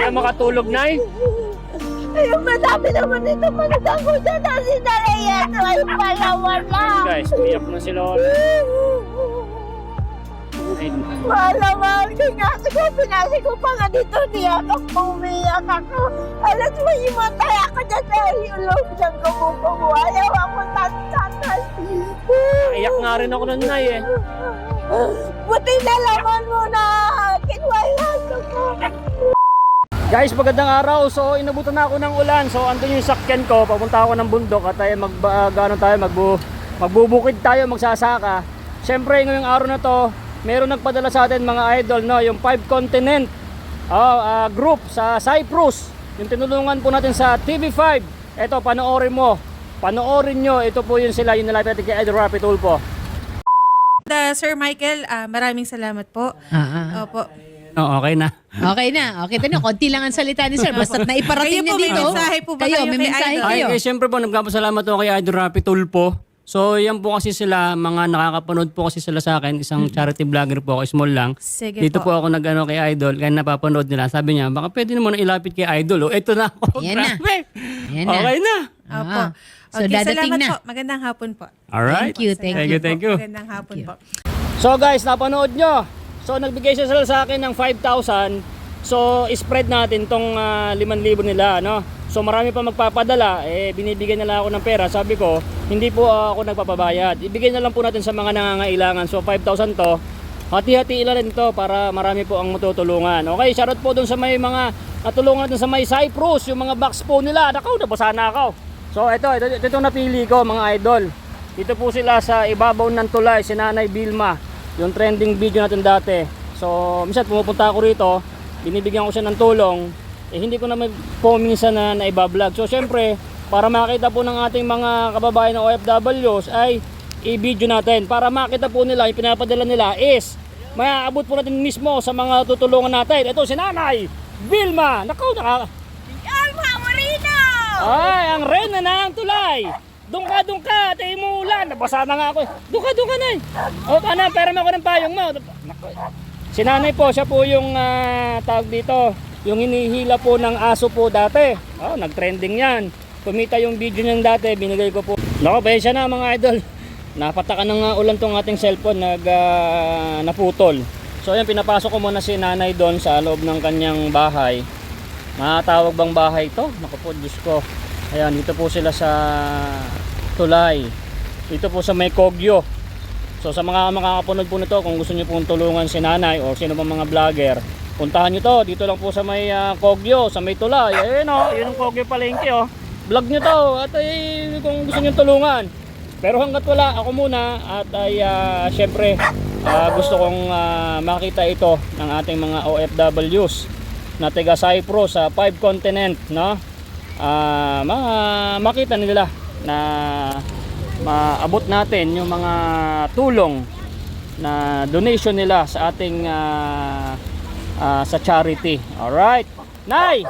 ka makatulog, Nay? Ayun, madami naman ito manatang ko dyan na sinalayan. Ay, pala wala. Guys, umiyak na si Lola. Ay, Wala, mahal ka nga. Sige, pinasi ko pa nga dito. Niyak ako, umiyak ako. Alam mo, imatay ako dyan dahil yung loob dyan kumukumu. Ayaw ako tatay. iyak nga rin ako nun, Nay eh. Buti nalaman mo na kinuha yung aso ko. Guys, magandang araw. So, inabutan na ako ng ulan. So, andun yung sakyan ko. Papunta ako ng bundok at ay magbubukid tayo, magsasaka. Siyempre, ngayong araw na to, meron nagpadala sa atin mga idol, no? Yung 5 Continent group sa Cyprus. Yung tinulungan po natin sa TV5. Ito, panoorin mo. Panoorin nyo. Ito po yun sila. Yung nalapit natin kay Idol Rapi Tulfo. Sir Michael, maraming salamat po. Opo. Oh, okay na. Okay na. Okay na. Konti lang ang salita ni sir. Basta naiparating Kayo niya po, may dito. mensahe po ba kayo may kay mensahe Idol? kayo. Ay, siyempre po, nagpapasalamat ako kay Idol Rapi Tulfo. So, yan po kasi sila, mga nakakapanood po kasi sila sa akin. Isang charity vlogger po ako, small lang. Sige Dito po. po ako nag-ano kay Idol, kaya napapanood nila. Sabi niya, baka pwede naman ilapit kay Idol. Oh, eto na ako. Ayan na. Grabe. Ayan na. Okay na. Opo. So, Okay, dadating salamat na. po. Magandang hapon po. Alright. Thank you, thank you. Thank you. Magandang hapon po. So guys, napanood nyo. So nagbigay siya sila sa akin ng 5,000. So spread natin tong 5,000 nila, no? So marami pa magpapadala, binibigyan nila ako ng pera. Sabi ko, hindi po ako nagpapabayad. Ibigay na lang po natin sa mga nangangailangan. So 5,000 to. Hati-hatiin na rin to para marami po ang matutulungan. Okay, shoutout po dun sa may mga natulungan natin sa may Cyprus, yung mga box po nila. Nakaw, nabasa na ako. So ito napili ko mga idol. Dito po sila sa ibabaw ng tulay, si Nanay Vilma. Yung trending video natin dati. So minsan pumupunta ako rito, binibigyan ko siya ng tulong. Hindi ko naman po minsan na naibablog. So syempre, para makita po ng ating mga kababayan na OFWs ay i-video natin. Para makita po nila, yung pinapadala nila is maaabot po natin mismo sa mga tutulungan natin. Ito si Nanay Vilma. Nakaw, Alma Marino! ay, ang reyna ng tulay. Doon ka, tayo mo ulan. Nabasa na nga ako. Doon ka, Nay. O, paano, pera mo ako ng payong mo. Si Nanay po, siya po yung tawag dito, yung hinihila po ng aso po dati. Oh, nag-trending yan. Kumita yung video niyan dati, binigay ko po. Naku, pasensya na mga idol. Napatakan ng ulan tong ating cellphone, naputol. So, ayan, pinapasok ko muna si Nanay doon sa loob ng kanyang bahay. Matawag bang bahay to? Naku po, Diyos ko. Ayan, dito po sila sa tulay. Dito po sa may Kogyo. So sa mga makakapunod po nito, kung gusto niyo pong tulungan si Nanay o sino bang mga vlogger, puntahan niyo to. Dito lang po sa may Kogyo, sa may tulay. Ayun o, yun ang Kogyo Palengke o. Vlog niyo to at kung gusto niyo tulungan. Pero hanggat wala, ako muna at ay syempre gusto kong makita ito ng ating mga OFWs na taga Cyprus sa 5 Continent, no? Makita nila na maabot natin yung mga tulong na donation nila sa ating sa charity. Alright, Nay,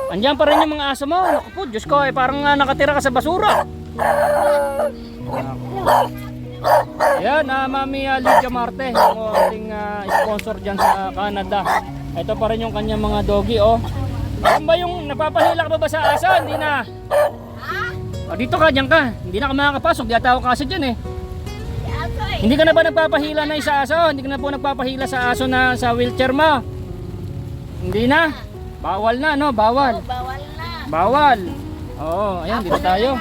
andyan pa rin yung mga aso mo. Naku po, Diyos ko, parang nakatira ka sa basura. Ayan, Mami Lydia Marte, yung ating sponsor dyan sa Canada. Ito pa rin yung kanyang mga doggy, oh. Ano ba yung napapahila ka ba sa aso? Hindi na. O, dito ka, dyan ka. Hindi na ka makakapasok. Di ata ako kasi dyan eh. Hindi ka na ba nagpapahila na sa aso? Hindi ka na po nagpapahila sa aso na sa wheelchair mo? Hindi na. Bawal na, no? Bawal. Bawal na. Bawal. Oo, ayan, dito tayo.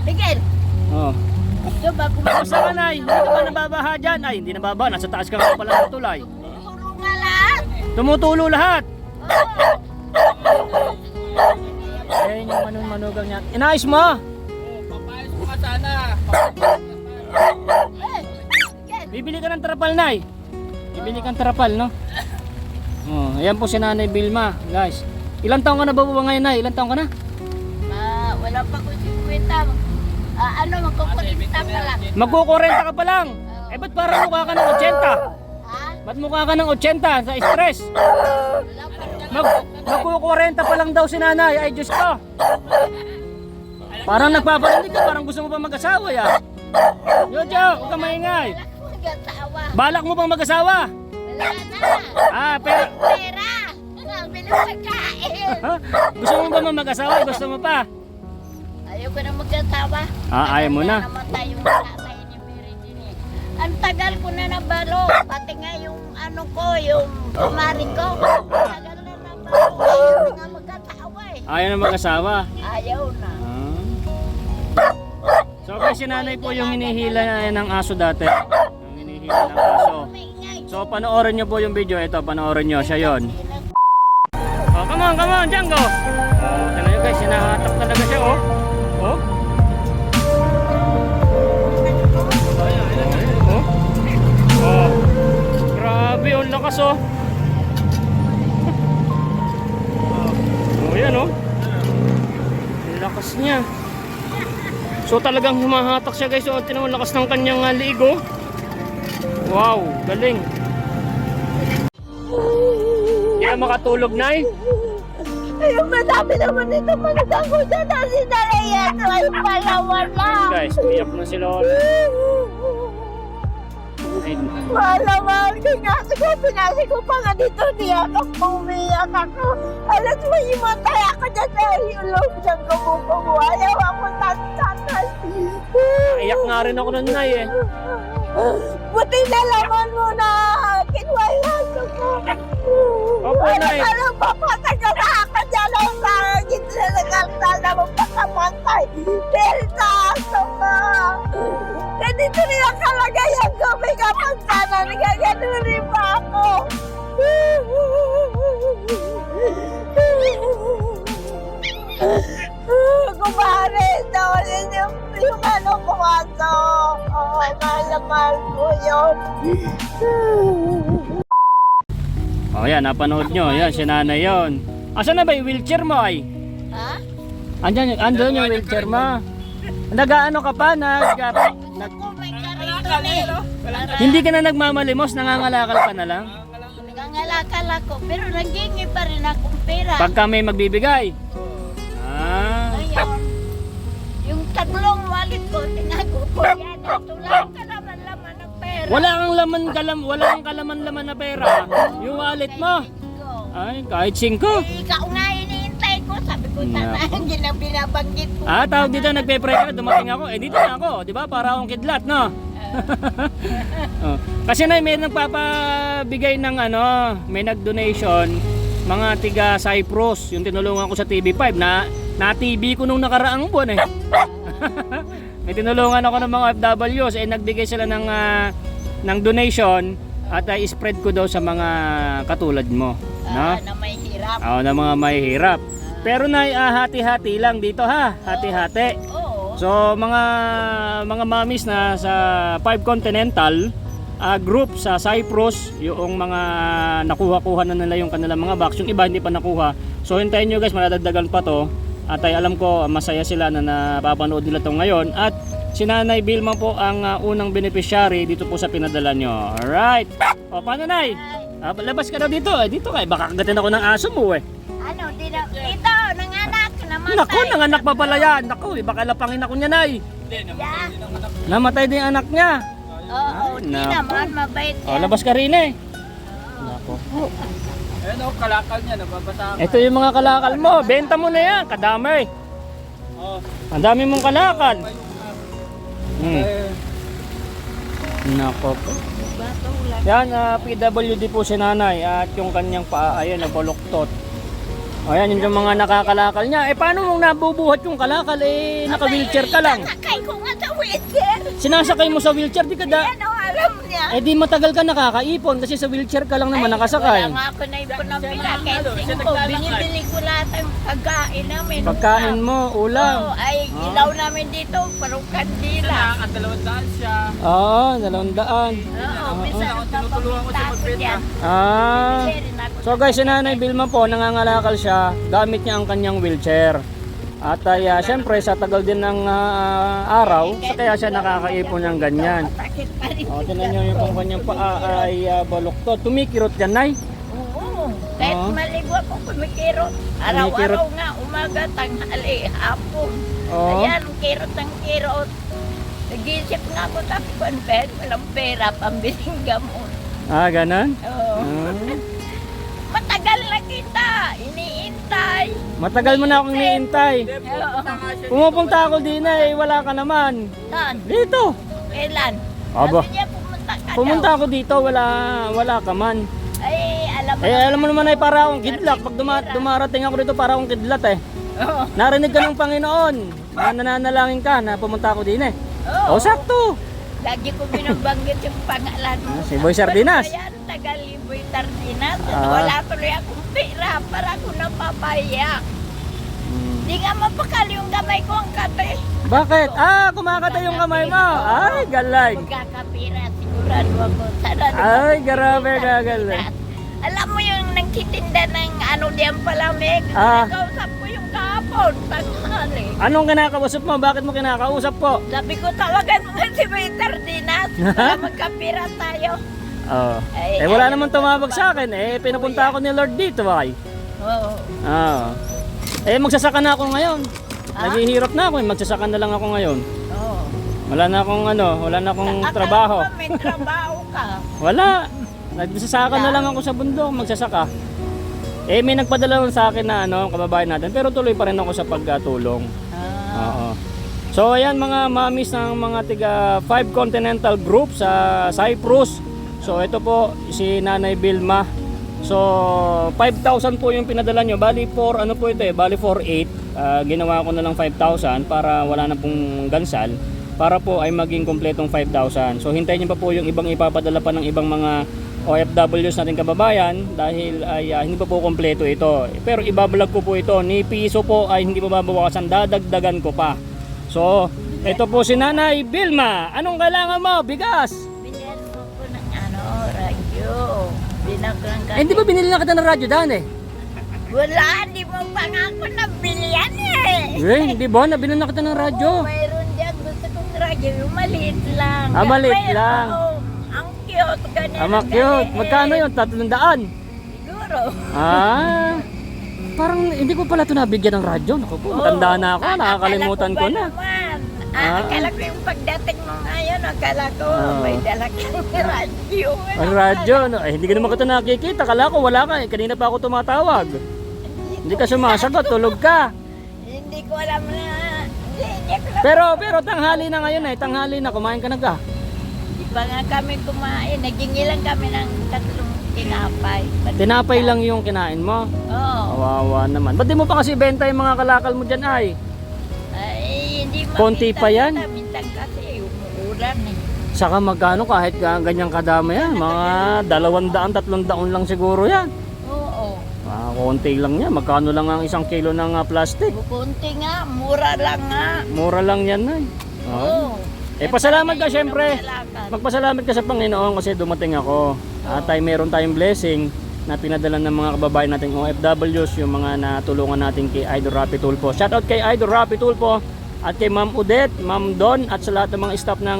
Tigil! Oh. Ito ba Kamusta ka, Nay? Hindi ka ba nababaha dyan? Ay, hindi nababa. Nasa taas ka nga pala ng tulay. kumulong nga lahat? Tumutulo lahat. Ayan yung manugang niya. Inayos mo? Papayos ko ka sana. Bibili ka ng trapal, Nay. Bibili kang trapal, no? Oh, ayan po si Nanay Vilma, guys. Ilang taong ka na ba ngayon, Nay? Ilang taong ka na? Wala pa ko 50. Magkukulita pa lang. Magkukurenta ka pa lang. Eh, ba't parang mukha ka ng 80? Ha? Ba't mukha ka ng 80 sa stress? Wala pa rin. Magkukurenta pa lang daw si Nanay. Ay, Diyos ko. Parang nagpaparinig ka. Parang gusto mo pa mag-asawa, ya. Yojo, huwag ka maingay. Mag-asawa. Balak mo pang mag-asawa? Wala Wala na. Pero Pera. Bili pagkain. gusto mo ba mag-asawa? Gusto mo pa? Ayaw ko na mag-asawa. Ayaw mo na. Namatay yung tatay ni Mary Jean eh. Ang tagal ko na nabalo. Pati nga yung ano ko, yung kumari ko. Ang tagal na nabalo. Ayaw na mag-asawa eh. Ayaw na mag-asawa. Ayaw na. So guys, si nanay po yung hinihila ng aso dati. Yung hinihila ng aso. So panoorin nyo po yung video. Ito, panoorin nyo. Siya yon. Oh, come on, Django. Oh, tignan nyo guys, hinahatak talaga siya, oh. Oh. Oh. Oh. Grabe, ang lakas, oh. Oh, yan, oh. Ang lakas niya. So talagang humahatak siya guys. So tinan mo lakas ng kanyang liig, oh. Wow, galing. Hindi ka makatulog, Nay? Ayun, madami naman dito managang ko dyan. Kasi nalayan ko ay palawan lang. Guys, umiyak na si Lola. Ay, Mahal, kinasi ko, pinasi ko pa nga dito niya ako, umiyak ako. Alas mo, imatay ako dyan dahil yung loob siyang kumukumu. Ayaw ako tatay. iyak nga rin ako nun, Nay, eh. Buti nalaman mo na kinuha yung aso ko. Opo, Nay. Ano papatay ka na ako dyan ang saragit na nagaltal na magpapatay. Dahil sa aso ko. Hindi ito nila kalagayan ko. May kapansana. Nagaganunin pa ako. Kumare, dawalin yung ano ko aso. Oo, mahal ko yun. Oh, yan, napanood nyo. Yan, si nanay yun. Asan na ba yung wheelchair mo, ay? Ha? Andun yung wheelchair mo. Nag-ano ka pa? May karito eh. Hindi ka na nagmamalimos, nangangalakal ka na lang. Nangangalakal ako, pero naggingi pa rin akong pera. Pagka may magbibigay. Ngayon, yung tatlong wallet ko, tinago ko yan. Ito lang ka naman laman ng pera. Wala kang kalaman-laman na pera. Yung wallet mo. Ay, kahit 5. Ikaw nga iniintay ko. Sabi ko, sana hindi na binabanggit ko. Tawag dito, nagpe-pray ka, dumating ako. Dito na ako, di ba? Para akong kidlat, no? Oh. Kasi na may nagpapabigay ng may nag-donation, mga tiga Cyprus, yung tinulungan ko sa TV5 na TV ko nung nakaraang buwan, eh. May tinulungan ako ng mga OFWs, nagbigay sila ng donation at i-spread ko daw sa mga katulad mo, no? Na may hirap. Na mga may hirap. Pero hati-hati lang dito, ha. Hati-hati. Oo. So mga mommies na sa 5 Continental group sa Cyprus, yung mga nakuha-kuha na nila yung kanilang mga box, yung iba hindi pa nakuha. So hintayin nyo guys, madadagdagan pa to. At ay alam ko masaya sila na napapanood nila to ngayon. At si Nanay Vilma po ang unang beneficiary dito po sa pinadala nyo. Alright. O paano, Nay? Labas ka daw dito. Dito kay baka kagatin ako ng aso mo, eh. Ano, ito, nanganak naman. Naku, nanganak pa pala yan. Naku, baka lapangin ako niya, Nay. Namatay din yung anak niya. Oo, di naman, mabait yan. Labas ka rin, eh. Naku. Ayan o, kalakal niya, nababasa ka. Ito yung mga kalakal mo. Benta mo na yan. Kadami. Ang dami mong kalakal. Nako po. Yan, PWD po si nanay. At yung kanyang paa, ayan, nabaluktot. Ayan, yung mga nakakalakal niya. Paano mong nabubuhat yung kalakal? Naka-wheelchair ka lang. Sakay ko nga sa wheelchair. Sinasakay mo sa wheelchair, di ka da... Ano, alam niya. Di matagal ka nakakaipon kasi sa wheelchair ka lang naman nakasakay. Wala nga ako na ipon ng pinakensing ko. Binibili ko lahat ng pagkain namin. Pagkain mo, ulam. Oo, ay ilaw namin dito, parang kandila. Nakakadalawang siya. Oo, 200. Oo, minsan tinutulungan ko siya magbenta. So guys, si Nanay Vilma po, nangangalakal siya. Gamit niya ang kanyang wheelchair. At syempre, sa tagal din ng araw, kaya siya nakakaipon ng ganyan. Sakit pa rin. Tinan niyo yung kanyang paa ay baluktot. Tumikirot yan, Nay. Oo, kahit maligo ako kumikirot. Araw-araw nga, umaga, tanghali, hapon. Ayan, kirot ng kirot. Nag-iisip nga ako, sabi ko, walang pera, pambiling gamot. Ganon? Oo. Matagal na kita, iniintay. Matagal mo na akong iniintay. Pumupunta ako din wala ka naman. Saan? Dito. Kailan? Aba. Sabi niya pumunta ka Pumunta daw. ako dito, wala ka man. Ay, alam mo. Alam mo naman para akong kidlat. Pag dumarating ako dito, para akong kidlat Oo. Narinig ka ng Panginoon. Nananalangin ka na pumunta ako din Oo. sakto. Lagi ko binabanggit yung pangalan mo. Si Boy Sardinas. Ano ba yan? Tagal ni Boy Sardinas. Ah. Wala tuloy akong pera para ako napapayak. Di nga mapakal yung kamay ko ang kate. Bakit? Kumakatay yung kamay mo. Ay, galing. Magkakapira sigurado ako. Sana Ay, grabe, gagaling. Alam mo yung nagtitinda ng ano diyan palamig. Ah. Nakausap ko yung kahapon. Tanghali. Anong kinakausap mo? Bakit mo kinakausap po? Sabi ko tawagan mo nga si Boy Sardinas. Para magkapira tayo. Oh. Ay, Wala ay, naman ano tumawag ba? sa akin. Pinapunta ako ni Lord dito, ay. Oo. Magsasaka na ako ngayon. Ah? Naghihirap na ako, magsasaka na lang ako ngayon. Oo. Wala na akong trabaho. Akala ko may trabaho ka. Wala. Nagsasaka na lang ako sa bundok, magsasaka. May nagpadala lang sa akin na kababayan natin, pero tuloy pa rin ako sa pagtulong. Oo. So ayan mga mamis ng mga tiga 5 Continental Group sa Cyprus. So ito po si Nanay Vilma. So 5,000 po yung pinadala nyo. Bali 4 bali 4,800. Ginawa ko na lang 5,000 para wala na pong gansal. Para po ay maging kompletong 5,000. So hintayin nyo pa po yung ibang ipapadala pa ng ibang mga OFWs natin kababayan dahil ay hindi pa po kompleto ito. Pero ibablog ko po ito. Ni piso po ay hindi pa mabawasan. Dadagdagan ko pa. So ito po si Nanay Vilma. Anong kailangan mo? Bigas? Binili mo ko ng radyo. Binaklang ka. Hindi ba binili na kita ng radyo daan Wala, hindi mo pa nga ako nabilihan Hindi ba? Nabili na kita ng radyo. Mayroon dyan, gusto kong radyo, yung maliit lang. Maliit Mayroon, lang. Ang cute, ganyan. Cute. ganyan. Magkano yun? 300? Siguro. Parang hindi ko pala ito nabigyan ng radyo. Naku po, matanda na ako. Nakakalimutan ko na. Akala ko yung pagdating mo ngayon, akala ko may dala kang radyo. Ang radyo, hindi ko naman kita nakikita. Kala ko wala ka. Kanina pa ako tumatawag. Hindi ka sumasagot, tulog ka. Hindi ko alam na. Hindi ko alam. Pero tanghali na ngayon tanghali na. Kumain ka na ka. Di ba nga kami kumain, naging lang kami ng 3 tinapay. Tinapay lang yung kinain mo. Oo. Kawawa naman. Ba't di mo pa kasi benta yung mga kalakal mo dyan ay? Ay, hindi Konti pa yan? Minsan kasi umuulan Saka magkano kahit ganyang kadami yan? Mga 200-300 lang siguro yan. Oo. Konti lang yan. Magkano lang ang 1 kilo ng plastic? Konti nga, mura lang nga. Mura lang yan ay. Oo. Pasalamat ka syempre. Malakad. Magpasalamat ka sa Panginoon kasi dumating ako. At meron tayong blessing na pinadala ng mga kababayan nating OFWs, yung mga natulungan natin kay Idol Rapi Tulfo. Shoutout kay Idol Rapi Tulfo at kay Ma'am Odette, Ma'am Don at sa lahat ng mga staff ng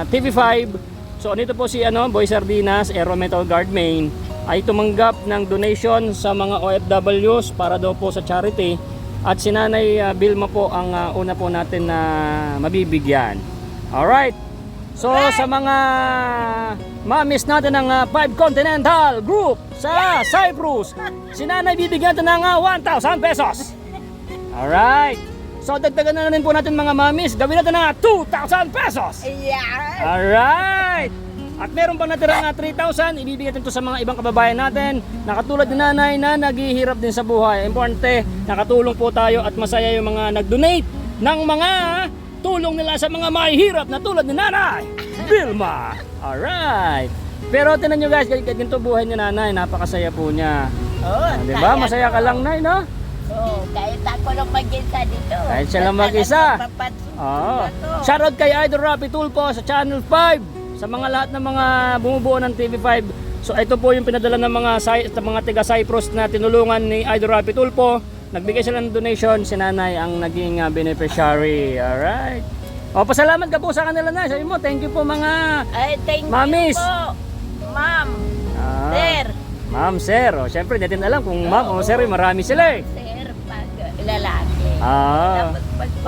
TV5. So nito po si Boy Sardinas, Aero Metal Guard Main ay tumanggap ng donation sa mga OFWs para daw po sa charity. At si Nanay Vilma po ang una po natin na mabibigyan. Alright. So sa mga mamis natin ng 5 Continental Group sa Cyprus, si Nanay bibigyan natin ng 1,000 pesos. Alright. So dagdagan na rin po natin mga mamis. Gawin natin ng 2,000 pesos. Ayan. Alright. At meron pa natirang 3,000. Ibibigay natin ito sa mga ibang kababayan natin na katulad ni Nanay na naghihirap din sa buhay. Importante, nakatulong po tayo at masaya yung mga nag-donate ng mga tulong nila sa mga mahihirap na tulad ni Nanay Vilma. Alright. Pero tinan nyo guys, ganito buhay ni Nanay. Napakasaya po niya. Diba? Masaya ka lang, Nay, no? Oo, kahit ako lang mag-isa dito. Kahit siya lang mag-isa. Shoutout kay Idol Rapi Tulfo sa Channel 5. Sa mga lahat ng mga bumubuo ng TV5. So ito po yung pinadala ng mga tiga Cyprus na tinulungan ni Idol Rapi Tulfo. Nagbigay sila ng donation, si Nanay ang naging beneficiary. Alright. Pasalamat ka po sa kanila na. Sabi mo, thank you po mga Ay, thank mamis. you po. Ma'am. Sir. Ma'am, sir. Siyempre, natin alam kung ma'am o sir, marami sila eh. Sir, pag lalaki.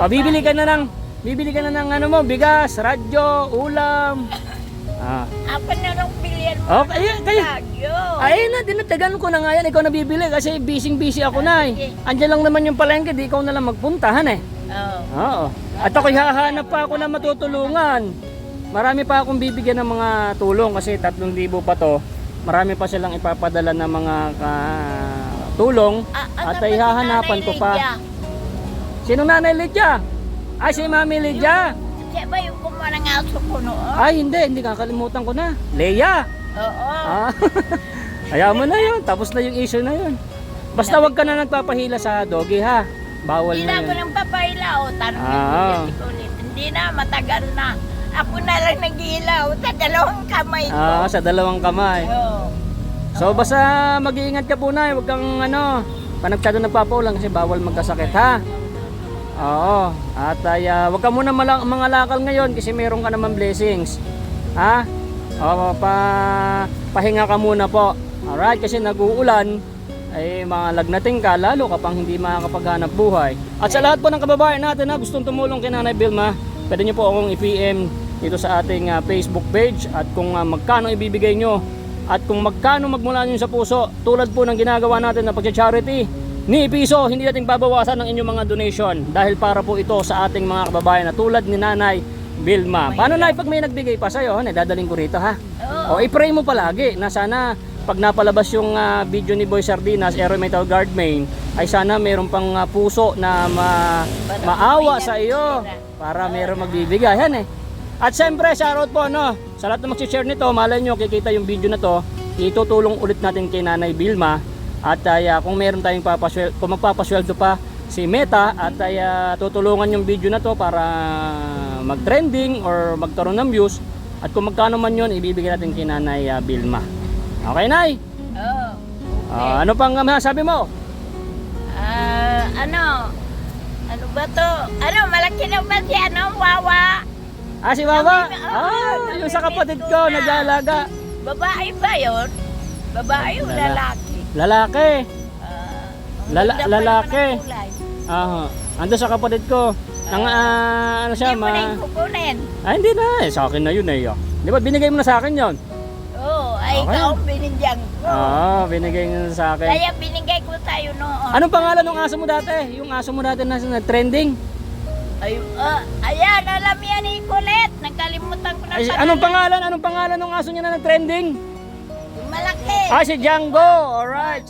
Bibili ka na ng bigas, radyo, ulam. Ako na lang bili yan mo. Okay, ay na, dinatagan ko na nga yan. Ikaw nabibili kasi busy ako na eh. Andiyan lang naman yung palengke, di ikaw na lang magpuntahan eh. Oo. At ako'y hahanap pa ako na matutulungan. Marami pa akong bibigyan ng mga tulong kasi 3,000 pa to. Marami pa silang ipapadala ng mga tulong at ay hahanapan ko pa. Sino Nanay Lydia? Ay, si Mami Lydia. Siya ba yung kumuha ng aso ko noon? Ay, hindi kakalimutan ko na. Leia. Oo. Ayaw mo na yun. Tapos na yung issue na yun. Basta wag ka na nagpapahila sa doggy ha. Bawal Hindi na na ako yun. nang papahilaw. Hindi na, matagal na. Ako na lang nag-iilaw sa dalawang kamay ko. Sa dalawang kamay. Oo. So basta mag-iingat ka po na. Huwag kang panagsyado nagpapaulan kasi bawal magkasakit ha. Oo. At wag ka muna mga lakal ngayon kasi meron ka naman blessings. Ha? O, pahinga ka muna po. Alright, kasi nag-uulan ay mga lagnating ka lalo kapag hindi makakapaghanap buhay. At sa lahat po ng kababayan natin na gustong tumulong kay Nanay Vilma, pwede nyo po akong i-PM dito sa ating Facebook page at kung magkano ibibigay nyo at kung magkano magmula nyo sa puso tulad po ng ginagawa natin na pag-charity ni piso, hindi natin babawasan ng inyong mga donation dahil para po ito sa ating mga kababayan na tulad ni Nanay Vilma. Paano na pag may nagbigay pa sa'yo, dadaling ko rito ha? O i-pray mo palagi na sana pag napalabas yung video ni Boy Sardinas, Aero Metal Guard Main, ay sana meron pang puso na maawa sa iyo para meron magbibigay. Yan eh. At siyempre, shoutout po sa lahat na mag-share nito, malay nyo, kikita yung video na to, itutulong ulit natin kay Nanay Vilma. At kung meron tayong kung magpapasweldo pa si Meta at tutulungan yung video na to para mag-trending or magkaroon ng views. At kung magkano man yun, ibibigay natin kay Nanay Vilma. Okay, Nay? Oo. Ano pang masasabi mo? Ano ba to? Malaki na ba si Wawa? Si Wawa? Yung sa kapatid ko, nag-aalaga. Babae ba yun? Babae o lalaki? Lalaki. Lalaki. Kulay. Ando sa kapatid ko. Ano siya, Hindi mo na yung kukunin. Hindi na sa akin na yun eh. Di ba binigay mo na sa akin yun? Oo, Okay. ikaw ang binigyan ko. Binigay mo na sa akin. Kaya binigay ko tayo noon. Anong pangalan ng aso mo dati? Yung aso mo dati na trending? Ayan, alam yan ni Colette. Nagkalimutan ko na Anong pangalan ng aso niya na nag-trending? Yung malaki. Si Django. Alright.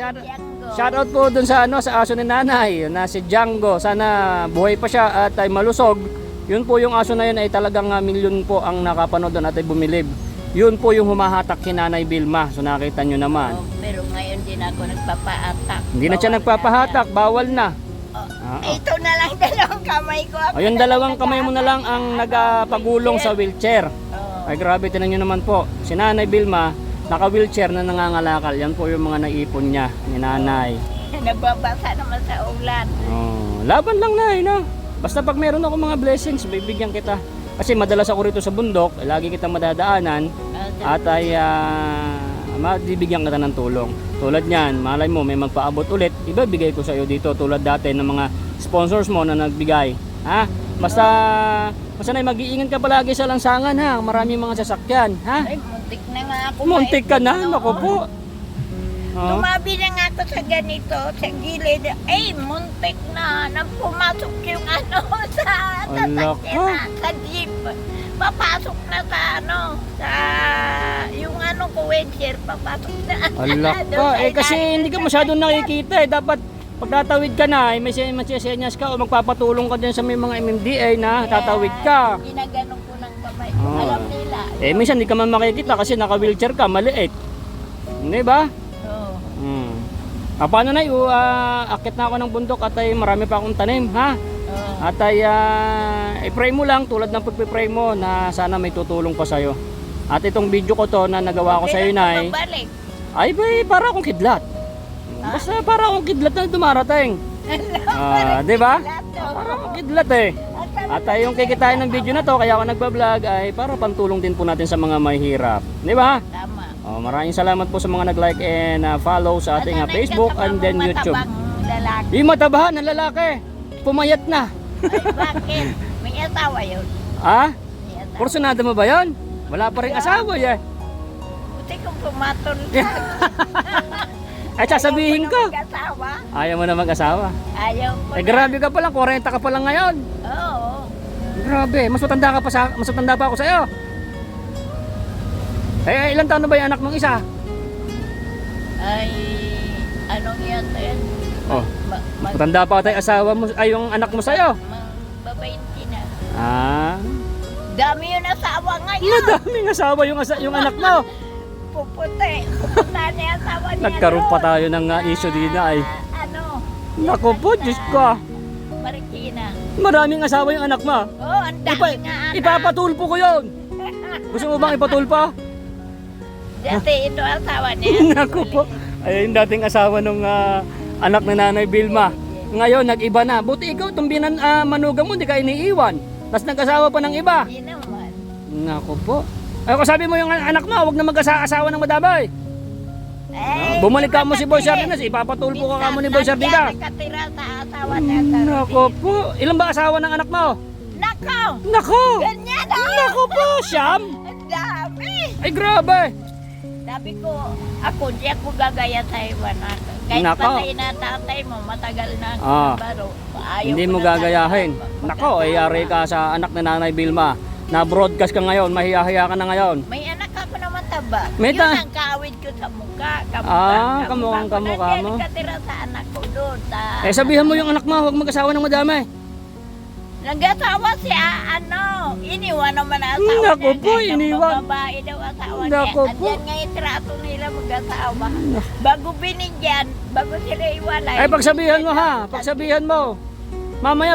Shout out po dun sa sa aso ni Nanay na si Django. Sana buhay pa siya at ay malusog. Yun po yung aso na yun ay talagang milyon po ang nakapanood doon at ay bumilib. Yun po yung humahatak kay Nanay Vilma. So nakita nyo naman. Pero ngayon din ako nagpapahatak. Hindi na siya nagpapahatak. Bawal na. Ito na lang dalawang kamay ko. Yung dalawang kamay mo na lang ang nagpagulong sa wheelchair. Ay grabe, tinan nyo naman po. Si Nanay Vilma, naka-wheelchair na nangangalakal. Yan po yung mga naipon niya ni Nanay. Nagbabasa naman sa ulan. Laban lang na Basta pag meron ako mga blessings, bibigyan kita. Kasi madalas ako rito sa bundok, lagi kitang madadaanan at ay mabibigyan kita ng tulong. Tulad niyan, malay mo may magpaabot ulit, ibibigay ko sa iyo dito tulad dati ng mga sponsors mo na nagbigay. Ha? Basta na mag-iingat ka palagi sa lansangan ha. Maraming mga sasakyan, ha? Ay, muntik na nga ako. Muntik ka na, naku po. Tumabi na nga ako sa ganito, sa gilid. Ay, muntik na. Nang pumasok yung sa sasakyan, sa jeep. Papasok na sa yung ko, wheelchair, papasok na. Alak ka, kasi hindi ka masyadong nakikita Dapat pag tatawid ka na, may senyas ka o magpapatulong ka din sa may mga MMDA na tatawid ka. Ginaganon ko ng kamay. Alam nila. Minsan hindi ka man makikita kasi naka-wheelchair ka, maliit. Hindi ba? Paano na akit na ako ng bundok at ay marami pa akong tanim, ha? At ay i-pray mo lang tulad ng pagpipray mo na sana may tutulong pa sa'yo. At itong video ko to na nagawa ko sa'yo, Nay, ay para akong kidlat. Basta para akong kidlat na dumarating. Di ba? Para akong kidlat At yung kikitain ng video na to, kaya ako nagbablog ay para pantulong din po natin sa mga mahihirap. Di ba? Tama. Maraming salamat po sa mga nag-like and follow sa ating Facebook and then YouTube. Yung matabahan ng lalaki, pumayat na. Ay, bakit? May asawa yun. Kursunada mo ba yun? Wala pa rin asawa Buti kung tumatulog. Ay, sasabihin ko. Mag-asawa. Ayaw mo na mag-asawa. Ayaw ko Eh, grabe ka pa lang. 40 ka pa lang ngayon. Oo. Grabe. Mas matanda pa ako sa'yo. Eh, ilang taon na ba yung anak mong isa? Ay, anong yan? Oh, matanda pa tayo asawa mo, ay yung anak mo sa'yo. Babainti na. Ah, Dami yung asawa ngayon. madaming asawa yung anak mo. Puputi. Pupunta niya asawa niya. Nagkaroon pa doon. tayo ng issue dito ay. Ano? Naku po, Diyos ko. Marikina. Maraming asawa yung anak mo. Oh, ang dami nga anak. Ipapatulpo ko yun. Gusto mo bang ipatulpo? Dati ito asawa niya. Naku po. Ay, yung dating asawa nung anak na Nanay Vilma. Ngayon, nag-iba na. Buti ikaw, tumbinan manugang mo, hindi ka iniiwan. Tapos nag-asawa pa ng iba. Hindi naman. Naku po. Ay, kung sabi mo yung anak mo, huwag na mag-asawa ng madamay. Eh, Bumalik ka mo si Boy kasi, Sardinas, ipapatulpo ka mo ni Boy Sardinas. Nakatira sa asawa niya. sa Naku po. Ilan ba asawa ng anak mo? Nako! Naku! Ganyan o! Naku po, Siyam! Ang dami! Ay, grabe! Sabi ko, ako di ako gagaya sa iwan. Kahit Nako. patay na tatay mo, matagal na ang Ah. baro. Ayaw Hindi ko mo na gagayahin. talaga Nako, ay yari ka sa anak ni Nanay Vilma. Na-broadcast ka ngayon, mahiya-hiya ka na ngayon. May anak ako na mataba. May Yun ta- ang kaawid ko sa mukha. kamukhang kamukha mo. Nandiyan nakatira sa anak ko doon. Eh, sabihan mo yung anak mo, huwag mag-asawa ng madami. Nag-asawa siya, iniwan naman ang asawa Naku niya. po, Kahit iniwan. ang babae daw asawa Naku niya. po. Andyan nga yung trato nila mag-asawa. Bago binigyan, bago sila iwalay. Ay, pagsabihan mo ha, pagsabihan mo. Mamaya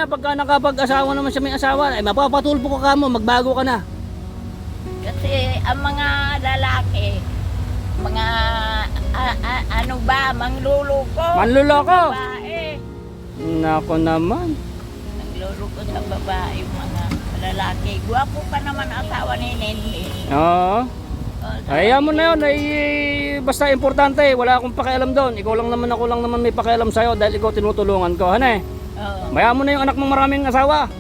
pagka nakapag-asawa naman siya may asawa, ay mapapatulpo ka mo, magbago ka na. Kasi ang mga lalaki, mga mangluloko. Manluloko. Babae. Nako naman. Mangluloko sa babae, mga lalaki. Gwapo pa naman asawa ni Nenny. Oo. Ayaw mo na yun, ay basta importante, wala akong pakialam doon. Ikaw lang naman, ako lang naman may pakialam sa'yo dahil ikaw tinutulungan ko. Hane, Oh. maya mo na yung anak mong maraming asawa.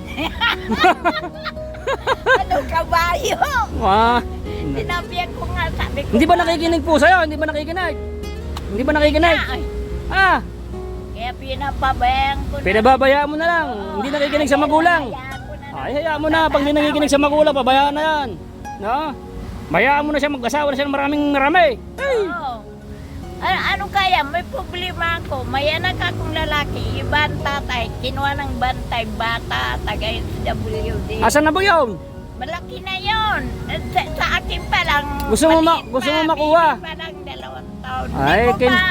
Ano kabayo? Ah, Sinabihan ko nga, sabi ko. hindi ba nakikinig po sa'yo? Hindi ba nakikinig? Hindi ba nakikinig? Ay, Ah, kaya pinapabayaan ko na. pinababayaan mo na lang. Hindi nakikinig sa magulang. Hayaan ko na. Ay, hayaan mo na. Pag hindi nakikinig sa magulang, pabayaan na yan. No? Bayaan mo na siya, mag-asawa na siya ng marami. Ay! Oo. Ano kaya? May problema ako. May anak akong lalaki. Iba ang tatay. Kinuha ng bantay. Bata. Taga SWD. Asan na ba yun? Malaki na yon. Sa akin pa lang. Gusto mo maliit gusto pa, mo makuha? baby pa lang 2 taon. Ay, Hindi ko pa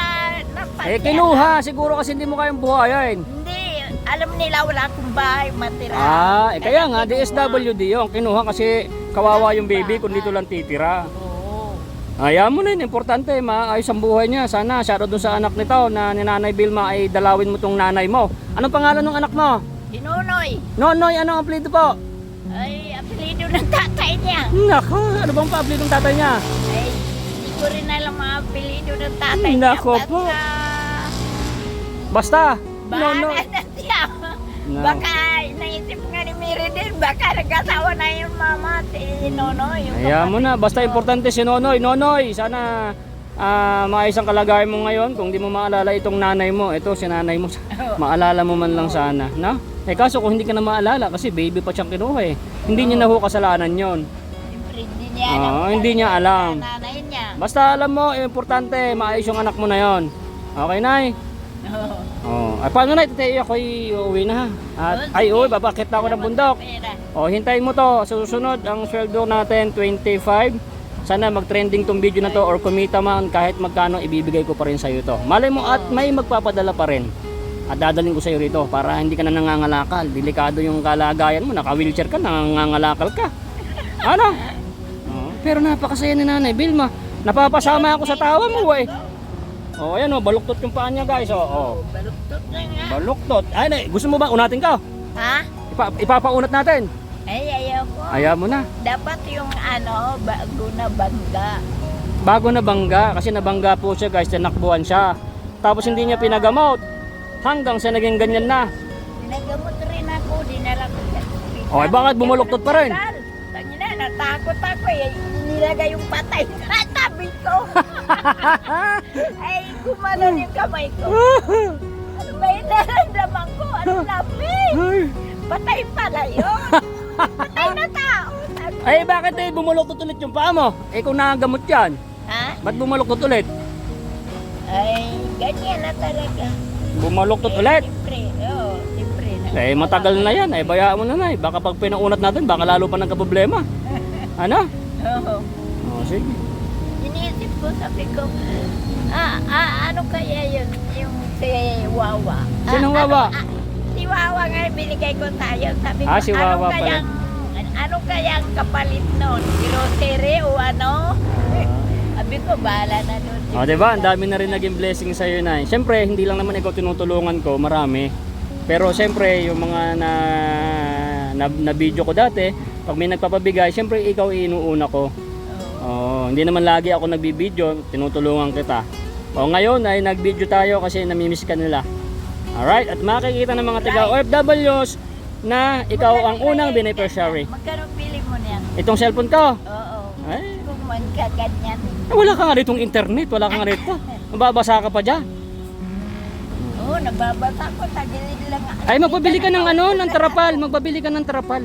napasya. kinuha. Siguro kasi hindi mo kayang buhayin. Hindi. Alam nila wala akong bahay matira. Ah, kaya nga, DSWD yun. Kinuha kasi kawawa yung baby kung dito lang titira. Oo. Ayaw mo na yun. Importante, maayos ang buhay niya. Sana, siya doon sa anak nito na ni Nanay Vilma ay dalawin mo tong nanay mo. Anong pangalan ng anak mo? Sinunoy. Nonoy, anong apelido po? Ay, apelido ng tatay niya. Nako, ano bang pa-apelido ng tatay niya? Ay, hindi ko rin alam mga apelido ng tatay niya. Nako po. Basta, Nonoy. Bahala na siya. No. Baka naisip nga ni Mary din, baka nag-asawa na yung mama si Nonoy. Yung Ayaw mo na, basta importante si Nonoy. Nonoy, sana maayos ang kalagayan mo ngayon. Kung di mo maalala itong nanay mo, ito si nanay mo, maalala mo man lang sana. No? Eh kaso kung hindi ka na maalala, kasi baby pa siyang kinuha eh. Hindi niya na ho kasalanan yon. Siyempre, hindi niya alam. Oo, hindi niya alam. Sa nanay niya. Basta alam mo, importante, maayos yung anak mo na yon. Okay, Nay? Oo. Oh. Ay, paano na? Tatayo ako'y uuwi na ha. At, ay, uwi, babakit na ako ng bundok. Pera. O, hintayin mo to. Susunod, ang sweldo natin, 25. Sana mag-trending tong video na to or kumita man kahit magkano ibibigay ko pa rin sa'yo to. Malay mo at may magpapadala pa rin. At dadaling ko sa'yo rito para hindi ka na nangangalakal. Delikado yung kalagayan mo. Naka-wheelchair ka, nangangalakal ka. Ano? Oh, pero napakasaya ni Nanay Vilma. Napapasama ako sa tawa mo eh. Oh, ayan oh, baluktot yung paa niya guys. Oh. Baluktot na nga. Baluktot. Ay, nay, gusto mo ba unatin ka? Ha? Ipapaunat natin. Ay, ayaw ko. Ayaw mo na. Dapat yung bago na bangga. Bago na bangga, kasi nabangga po siya guys, tinakbuhan siya. Tapos hindi niya pinagamot. Hanggang sa naging ganyan na. Pinagamot rin ako, dinala ko sa hospital. Okay, bakit bumaluktot pa rin? Tangina, natakot ako eh. nilagay yung patay sa tabi ko. Ay, gumanon yung kamay ko. Ano ba yung nararamdaman ko? Ano lamig? Patay pala yun. Patay na tao. Ay, bakit bumuloktot ulit yung paa mo? Kung nakagamot yan. Ha? Ba't bumuloktot ulit? Ay, ganyan na talaga. Bumaloktot ulit. Siyempre, oo, siyempre. Matagal na yan. Bayaan mo na na. Baka pag pinaunat natin, baka lalo pa nagka-problema. Ano? Oo. Oh, sige. Iniisip ko, sabi ko, ano kaya yun, yung si Wawa? Sinong Wawa? Si Wawa nga binigay ko tayo. Sabi ko, Si Wawa pala. ano kayang kapalit nun? Grocery o ano? Sabi ko, bahala na doon. O, diba? Ang dami na rin naging blessing sa'yo na. Siyempre, hindi lang naman ikaw tinutulungan ko, marami. Pero siyempre, yung mga na video ko dati, pag may nagpapabigay, siyempre ikaw inuuna ko. Hindi naman lagi ako nagbibideo, tinutulungan kita. Ngayon ay nag-video tayo kasi namimiss ka nila. Alright, at makikita ng mga taga OFWs na ikaw ang unang beneficiary. Magkano pili mo niyan? Itong cellphone ko. Oo. Ay, Kung magkaganyan. wala ka nga ditong internet, wala ka nga rito. Mababasa ka pa dyan. Oo, nababasa ko. Tagilid lang. Ay, magpabili ka ng ng tarapal. Magbabili ka ng tarapal.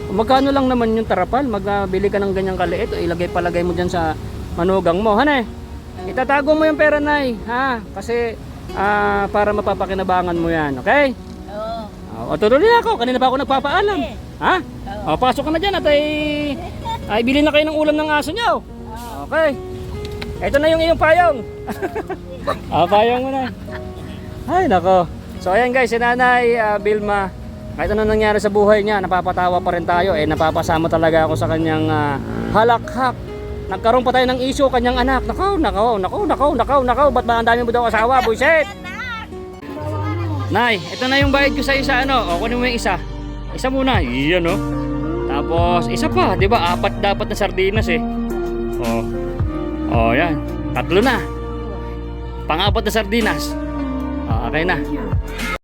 Magkano lang naman yung tarapal? Magbili ka ng ganyang kaliit o palagay mo dyan sa manugang mo. Hanay, itatago mo yung pera, Nay. Ha? Kasi para mapapakinabangan mo yan. Okay? Oo. O, tuloy ako. Kanina pa ako nagpapaalam. Ha? O, pasok ka na dyan at ay bilhin na kayo ng ulam ng aso niyo. Okay. Ito na yung iyong payong. Payong mo na. Ay, nako. So, ayan guys, si Nanay Vilma, kahit ano nangyari sa buhay niya, napapatawa pa rin tayo. Napapasama talaga ako sa kanyang halakhak. Nagkaroon pa tayo ng issue kanyang anak. Nakaw. Ba't ba ang dami mo daw asawa, buisit? Nay, ito na yung bayad ko sa isa, O, kunin mo yung isa. Isa muna. Iyan, Tapos, isa pa. Di ba? 4 dapat na sardinas, yan. 3 na. Pang-4 na sardinas. Okay na.